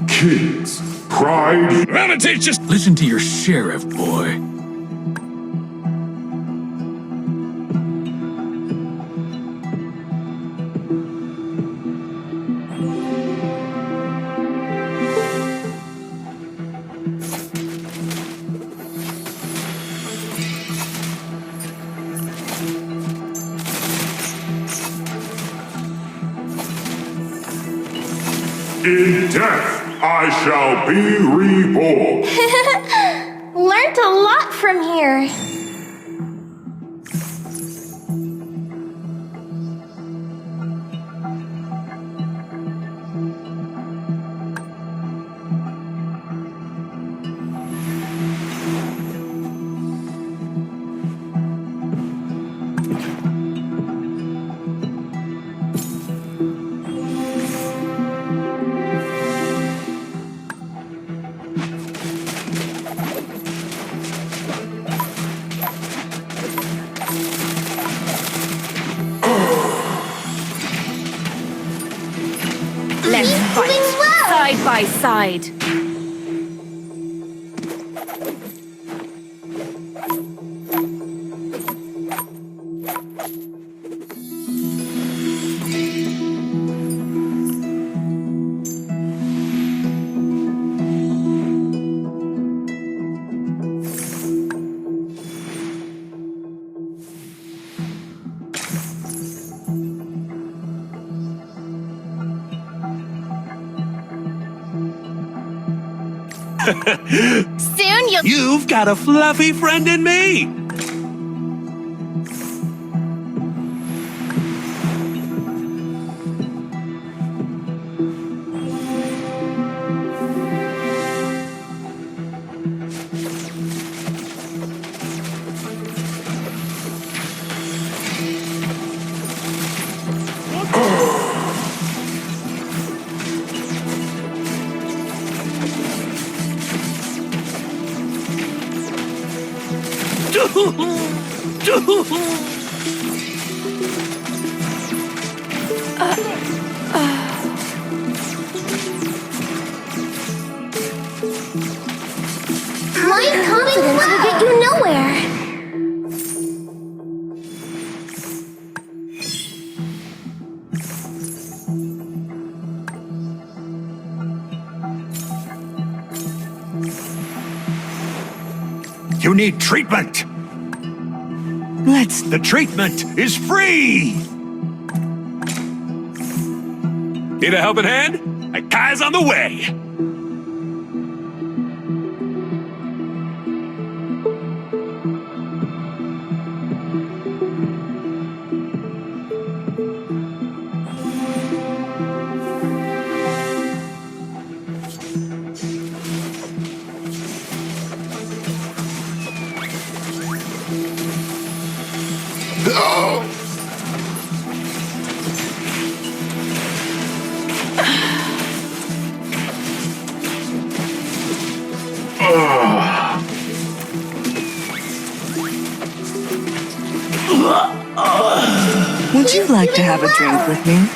Kids, pride. Relative, just listen to your sheriff, boy. In death, I shall be reborn. Learned a lot from here. Let's fight, side by side. Soon You've got a fluffy friend in me. My confidence will get you nowhere. You need treatment. The treatment is free. Need a helping hand? My guy's on the way. Would you like to have a drink with me?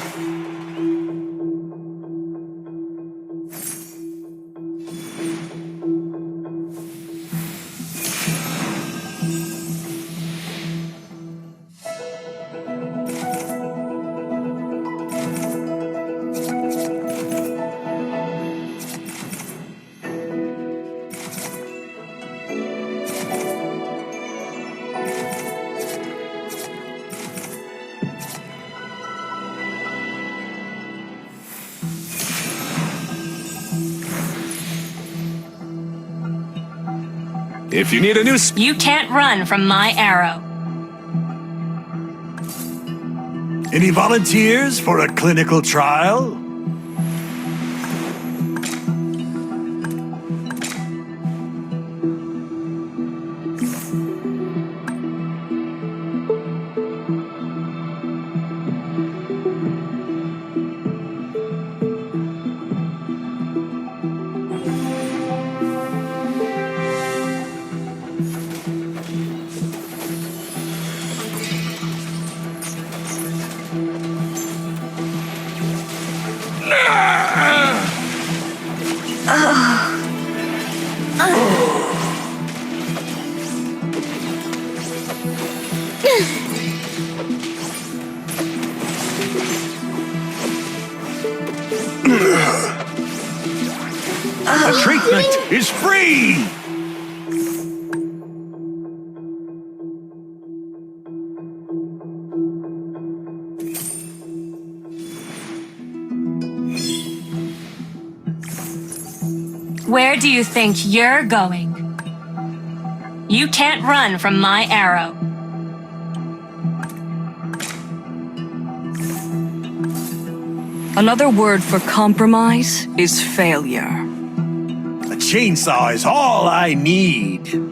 If you need a new You can't run from my arrow. Any volunteers for a clinical trial? conflict is free! Where do you think you're going? You can't run from my arrow. Another word for compromise is failure. A chainsaw is all I need.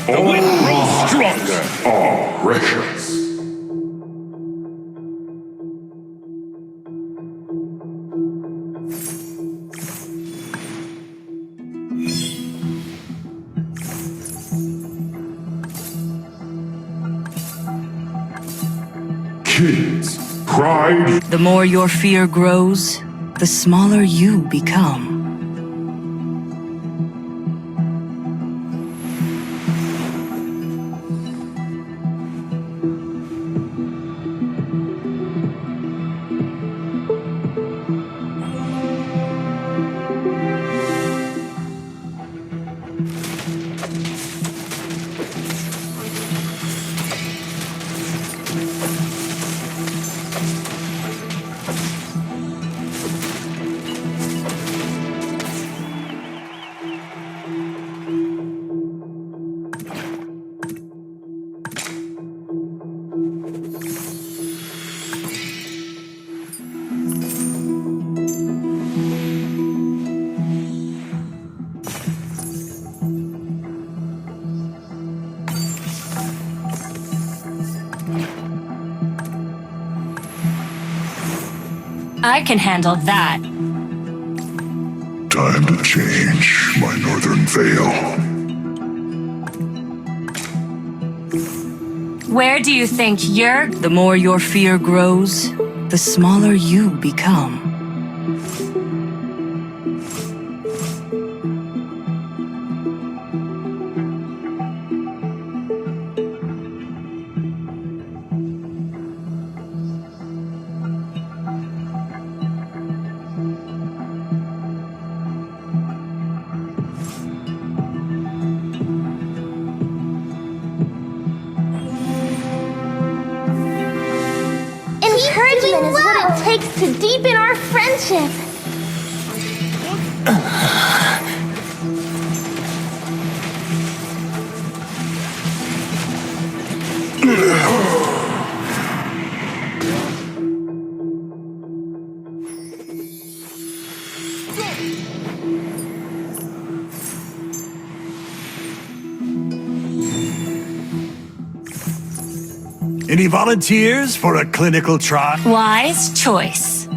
The wind grows stronger. Oh, precious. Kids, pride. The more your fear grows, the smaller you become. I can handle that. Time to change my northern veil. Where do you think you're... The more your fear grows, the smaller you become. Encouragement is what it takes to deepen our friendship. Any volunteers for a clinical trial? Wise choice.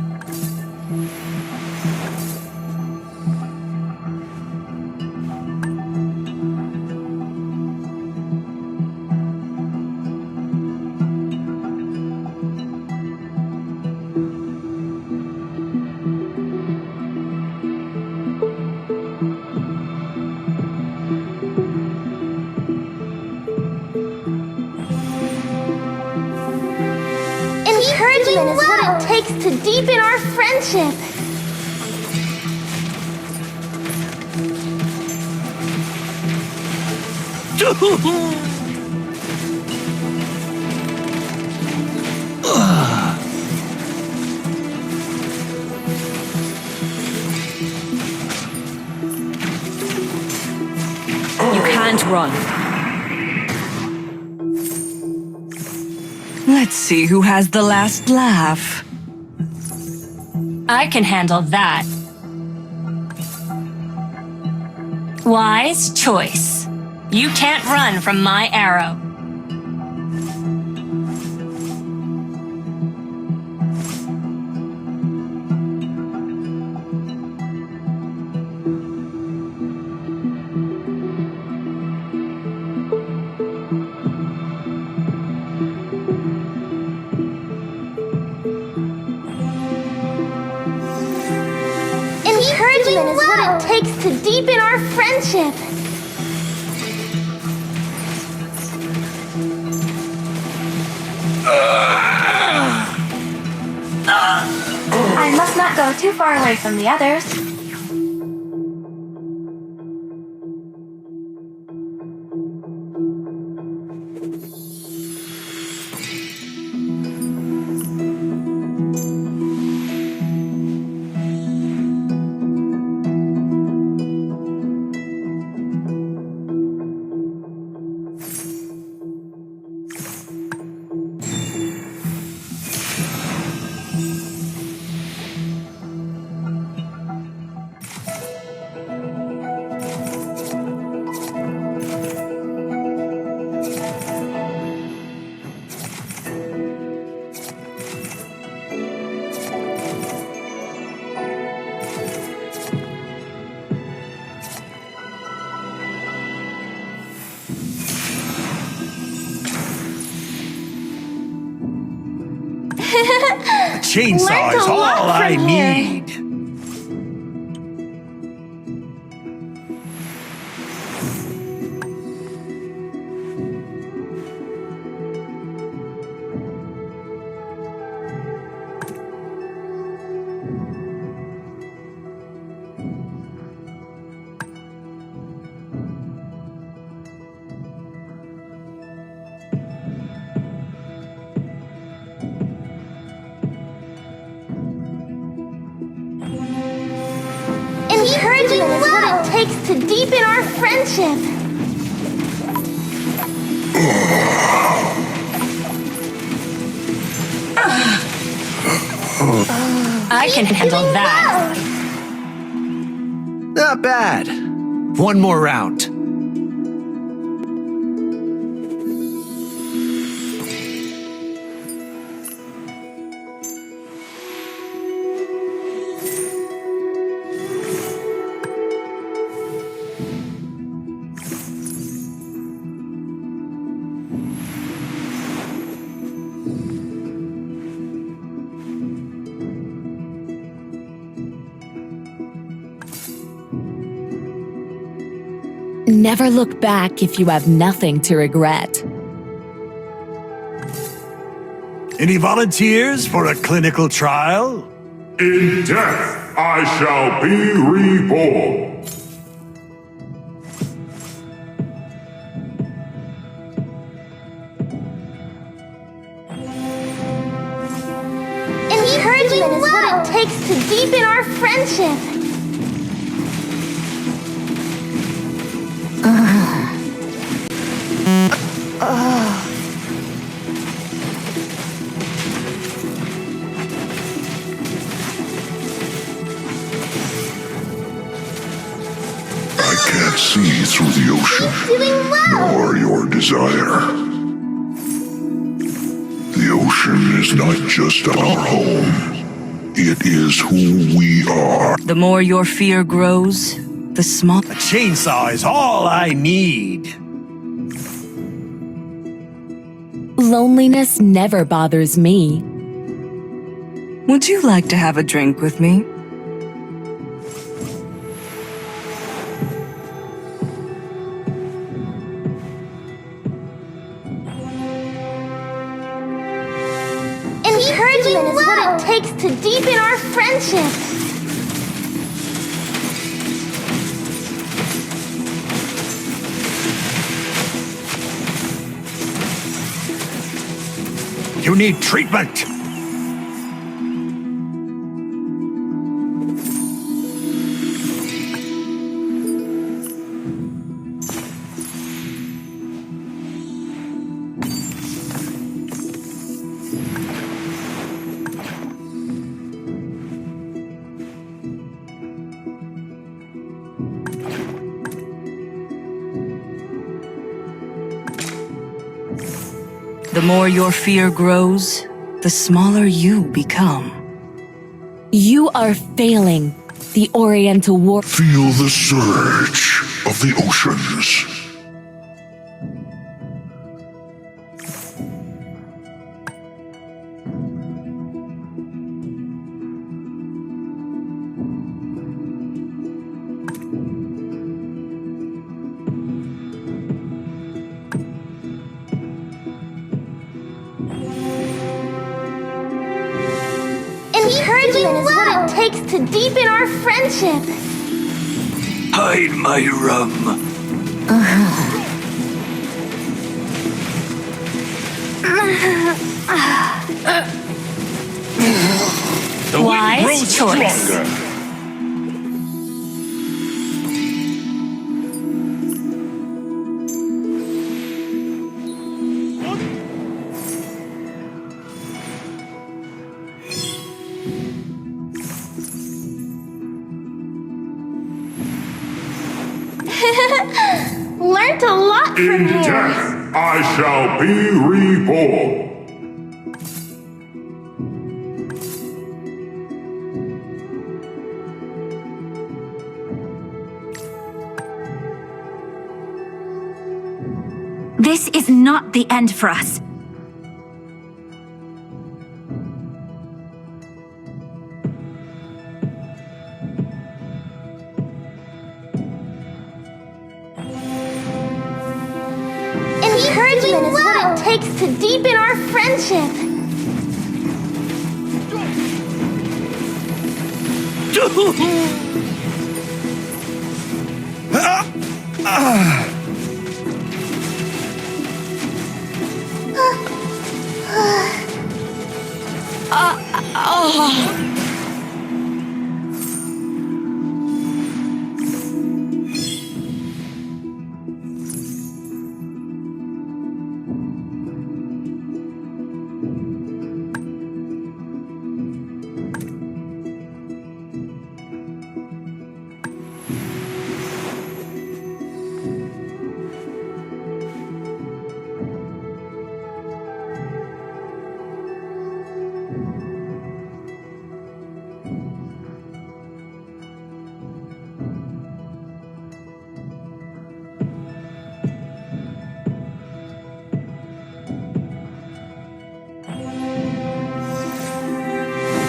Encouragement is what it takes to deepen our friendship. You can't run. Let's see who has the last laugh. I can handle that. Wise choice. You can't run from my arrow. it takes to deepen our friendship. I must not go too far away from the others. Chainsaw Learned is a lot all I from here. need. Encouragement is what it takes to deepen our friendship. I can handle that. Not bad. One more round. Never look back if you have nothing to regret. Any volunteers for a clinical trial? In death I shall be reborn. Encouragement is what it takes to deepen our friendship. I can't see through the ocean, Doing well. nor your desire. The ocean is not just our home. It is who we are. The more your fear grows, the smaller. A chainsaw is all I need. Loneliness never bothers me. Would you like to have a drink with me? Encouragement is what it takes to deepen our friendship. You need treatment. The more your fear grows, the smaller you become. You are failing. The Oriental War. Feel the surge of the oceans. is what it takes to deepen our friendship. Hide my rum. The wind Wise grows choice. stronger. Learned a lot from In here. death, I shall be reborn. This is not the end for us. Encouragement is what it takes to deepen our friendship.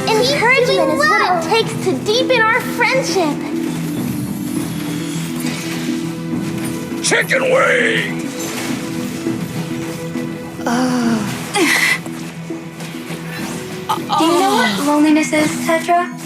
Encouragement is what it takes to deepen our friendship. Chicken wing! Do you know what loneliness is, Tetra?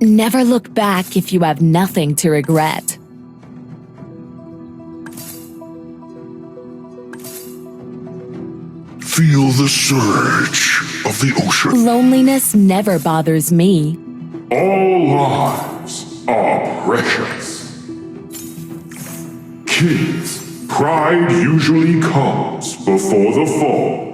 Never look back if you have nothing to regret. Feel the surge of the ocean. Loneliness never bothers me. All lives are precious. Kids, pride usually comes before the fall.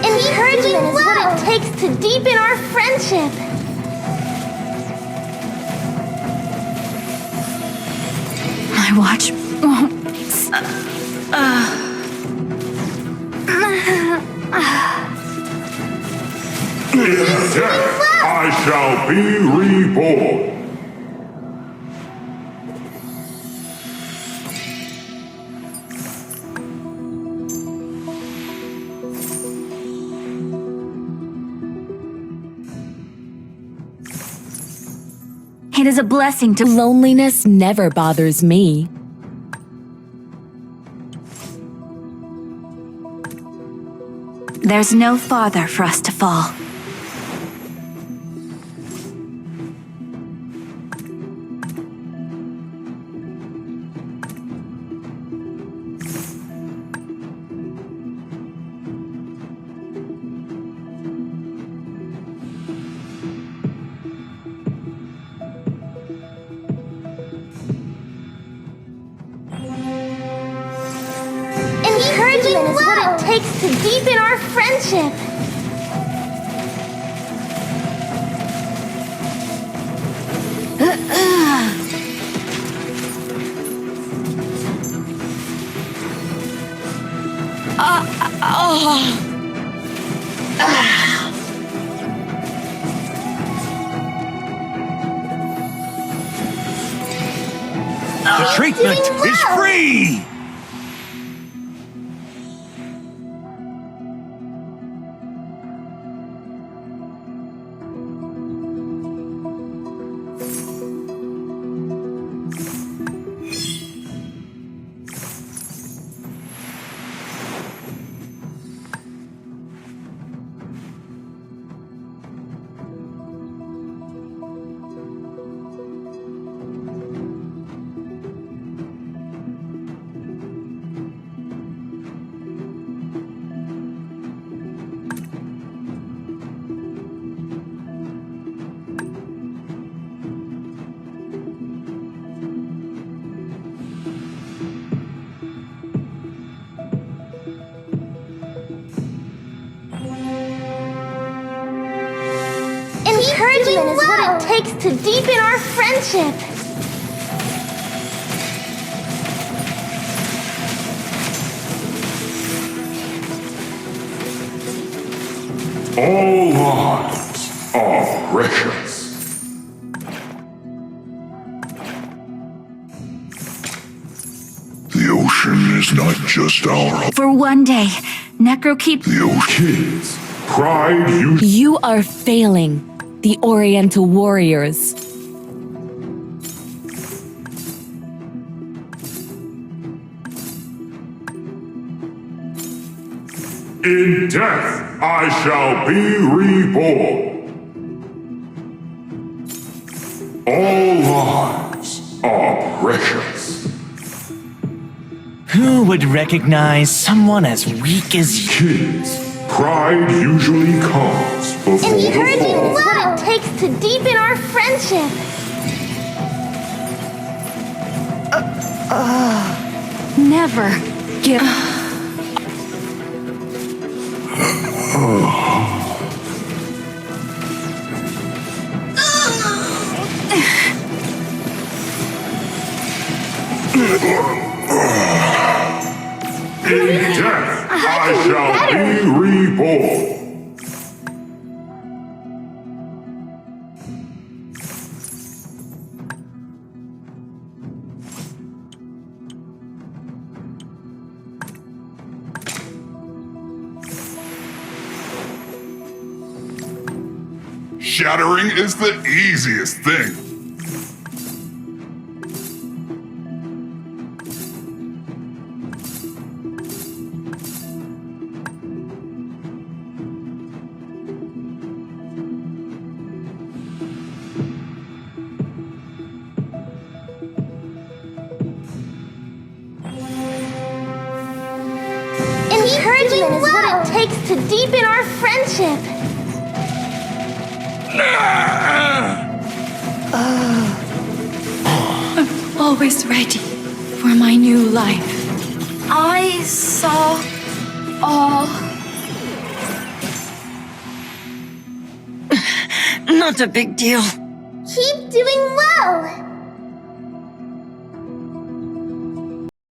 Encouragement is what it takes to deepen our friendship. My watch won't. In death, I shall be reborn. It is a blessing to. Loneliness never bothers me. There's no farther for us to fall. takes to deepen our friendship. The treatment is free! Encouragement is what it takes to deepen our friendship. All lives are precious. The ocean is not just our home. For one day, Necro keep The ocean's pride you. You are failing, the Oriental warriors. In death I shall be reborn. All lives are precious. Who would recognize someone as weak as you? Kids, pride usually comes before the Encouragement fall. is what it takes to deepen our friendship. never give. In death I shall be reborn. Shattering is the easiest thing. Encouragement is what it takes to deepen our friendship. I'm always ready for my new life. I saw all. Not a big deal. Keep doing well.